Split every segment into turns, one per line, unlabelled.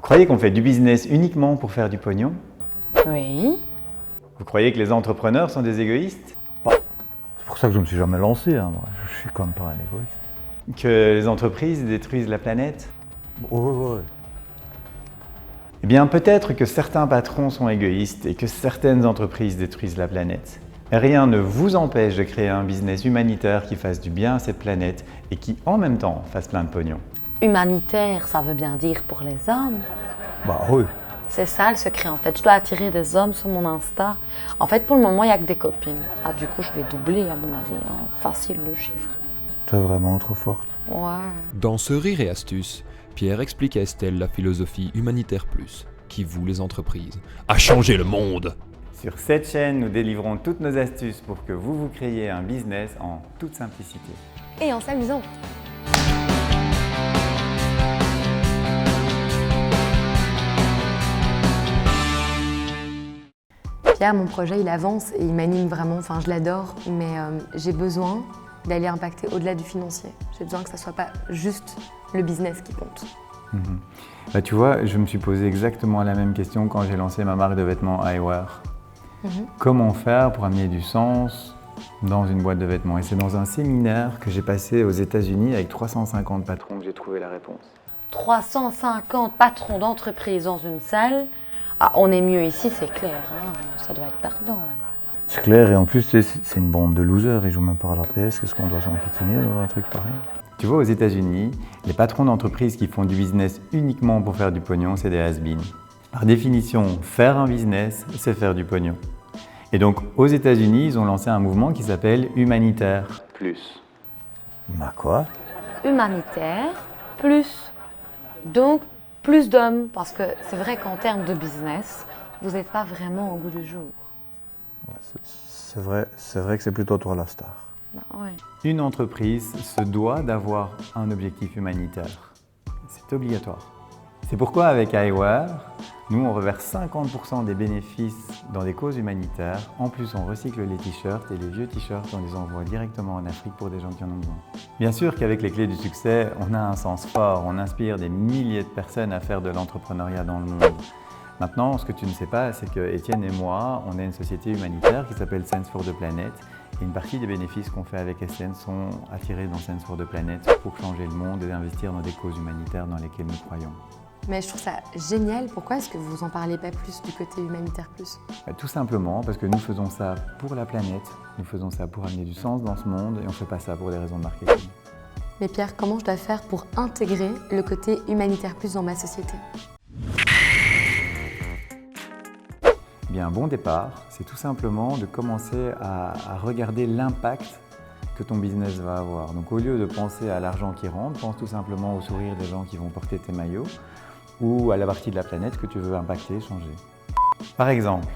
croyez qu'on fait du business uniquement pour faire du pognon?
Oui.
Vous croyez que les entrepreneurs sont des égoïstes?
C'est pour ça que je ne me suis jamais lancé, hein, moi. Je suis quand même pas un égoïste.
Que les entreprises détruisent la planète?
Ouais.
Eh bien, peut-être que certains patrons sont égoïstes et que certaines entreprises détruisent la planète. Mais rien ne vous empêche de créer un business humanitaire qui fasse du bien à cette planète et qui, en même temps, fasse plein de pognon.
Humanitaire, ça veut bien dire pour les hommes.
Bah oui.
C'est ça le secret en fait. Je dois attirer des hommes sur mon Insta. En fait, pour le moment, il n'y a que des copines. Ah, du coup, je vais doubler à mon avis. Hein. Facile le chiffre.
T'es vraiment trop forte.
Ouais.
Dans ce Rire et Astuces, Pierre explique à Estelle la philosophie Humanitaire Plus, qui vous les entreprises a changé le monde.
Sur cette chaîne, nous délivrons toutes nos astuces pour que vous créiez un business en toute simplicité.
Et en s'amusant. Pierre, mon projet, il avance et il m'anime vraiment, enfin je l'adore, mais j'ai besoin d'aller impacter au-delà du financier. J'ai besoin que ça ne soit pas juste le business qui compte.
Bah, tu vois, je me suis posé exactement la même question quand j'ai lancé ma marque de vêtements Eyewear. Comment faire pour amener du sens dans une boîte de vêtements? Et c'est dans un séminaire que j'ai passé aux États-Unis avec 350 patrons que j'ai trouvé la réponse.
350 patrons d'entreprise dans une salle. Ah, on est mieux ici, c'est clair. Hein. Ça doit être perdant.
C'est clair, et en plus, c'est une bande de losers. Ils jouent même pas à la PS. Qu'est-ce qu'on doit s'en piquiner dans un truc pareil?
Tu vois, aux États-Unis, les patrons d'entreprises qui font du business uniquement pour faire du pognon, c'est des has-beens. Par définition, faire un business, c'est faire du pognon. Et donc, aux États-Unis, ils ont lancé un mouvement qui s'appelle Humanitaire Plus.
Bah quoi?
Humanitaire, plus. Donc, plus d'hommes. Parce que c'est vrai qu'en termes de business, vous n'êtes pas vraiment au goût du jour.
Ouais, c'est vrai que c'est plutôt toi la star.
Bah, ouais.
Une entreprise se doit d'avoir un objectif humanitaire. C'est obligatoire. C'est pourquoi avec Eyewear, nous on reverse 50% des bénéfices dans des causes humanitaires. En plus, on recycle les t-shirts et les vieux t-shirts, on les envoie directement en Afrique pour des gens qui en ont besoin. Bien sûr qu'avec les clés du succès, on a un sens fort, on inspire des milliers de personnes à faire de l'entrepreneuriat dans le monde. Maintenant, ce que tu ne sais pas, c'est que Étienne et moi, on a une société humanitaire qui s'appelle Sense for the Planet. Et une partie des bénéfices qu'on fait avec SN sont attirés dans Sense for the Planet pour changer le monde et investir dans des causes humanitaires dans lesquelles nous croyons.
Mais je trouve ça génial. Pourquoi est-ce que vous en parlez pas plus du côté humanitaire plus?
Tout simplement parce que nous faisons ça pour la planète, nous faisons ça pour amener du sens dans ce monde et on ne fait pas ça pour des raisons de marketing.
Mais Pierre, comment je dois faire pour intégrer le côté humanitaire plus dans ma société?
Eh bien, un bon départ, c'est tout simplement de commencer à regarder l'impact que ton business va avoir. Donc au lieu de penser à l'argent qui rentre, pense tout simplement au sourire des gens qui vont porter tes maillots ou à la partie de la planète que tu veux impacter, changer. Par exemple,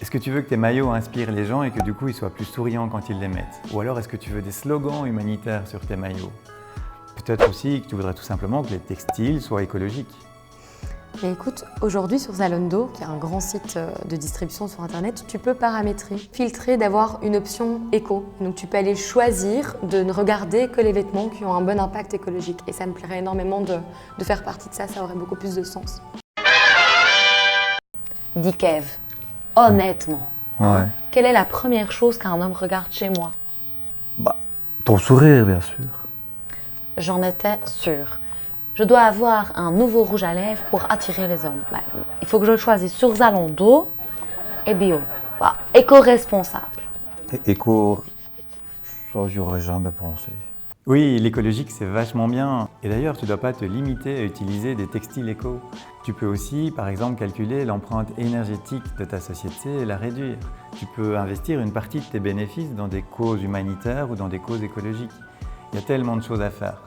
est-ce que tu veux que tes maillots inspirent les gens et que du coup ils soient plus souriants quand ils les mettent? Ou alors est-ce que tu veux des slogans humanitaires sur tes maillots? Peut-être aussi que tu voudrais tout simplement que les textiles soient écologiques.
Mais écoute, aujourd'hui sur Zalando, qui est un grand site de distribution sur Internet, tu peux paramétrer, filtrer, d'avoir une option éco. Donc tu peux aller choisir de ne regarder que les vêtements qui ont un bon impact écologique. Et ça me plairait énormément de faire partie de ça, ça aurait beaucoup plus de sens.
Dis Kev, honnêtement,
Ouais.
quelle est la première chose qu'un homme regarde chez moi?
Bah, ton sourire, bien sûr.
J'en étais sûre. Je dois avoir un nouveau rouge à lèvres pour attirer les hommes. Bah, il faut que je le choisisse sur Zalando et bio. Bah, éco-responsable.
Éco, ça j'y aurais jamais pensé.
Oui, l'écologique c'est vachement bien. Et d'ailleurs, tu ne dois pas te limiter à utiliser des textiles éco. Tu peux aussi, par exemple, calculer l'empreinte énergétique de ta société et la réduire. Tu peux investir une partie de tes bénéfices dans des causes humanitaires ou dans des causes écologiques. Il y a tellement de choses à faire.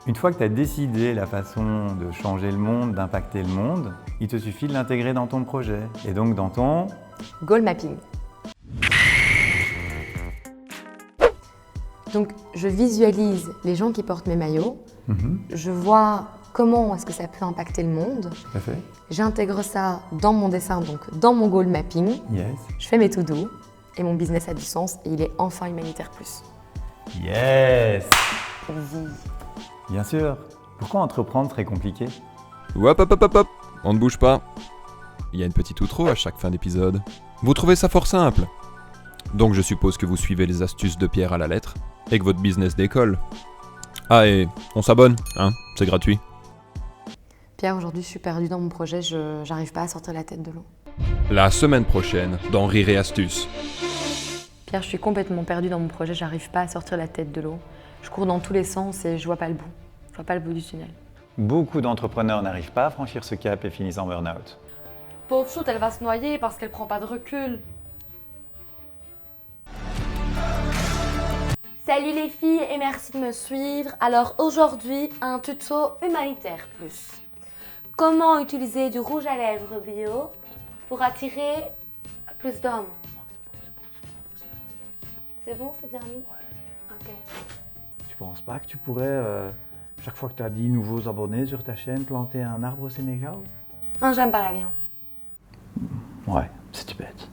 Une fois que tu as décidé la façon de changer le monde, d'impacter le monde, il te suffit de l'intégrer dans ton projet et donc dans ton
Goal mapping. Donc je visualise les gens qui portent mes maillots, je vois comment est-ce que ça peut impacter le monde,
Tout à fait.
j'intègre ça dans mon dessin, donc dans mon goal mapping,
Yes.
je fais mes to-do et mon business a du sens et il est enfin humanitaire plus.
Yes.
Oui.
Bien sûr. Pourquoi entreprendre serait compliqué?
Hop, hop, hop, hop, hop. On ne bouge pas. Il y a une petite outro à chaque fin d'épisode. Vous trouvez ça fort simple. Donc je suppose que vous suivez les astuces de Pierre à la lettre et que votre business décolle. Ah et on s'abonne, hein, c'est gratuit.
Pierre, aujourd'hui, je suis perdue dans mon projet, j'arrive pas à sortir la tête de l'eau.
La semaine prochaine, dans Rire et Astuces.
Pierre, je suis complètement perdue dans mon projet, j'arrive pas à sortir la tête de l'eau. Je cours dans tous les sens et je vois pas le bout. Je vois pas le bout du tunnel.
Beaucoup d'entrepreneurs n'arrivent pas à franchir ce cap et finissent en burn-out.
Pauvre Choute, elle va se noyer parce qu'elle prend pas de recul. Salut les filles et merci de me suivre. Alors aujourd'hui, un tuto humanitaire plus. Comment utiliser du rouge à lèvres bio pour attirer plus d'hommes? C'est bon, c'est bien mis? Ok.
Tu penses pas que tu pourrais, chaque fois que tu as 10 nouveaux abonnés sur ta chaîne, planter un arbre au Sénégal?
Non, j'aime pas l'avion.
Ouais, c'est bête.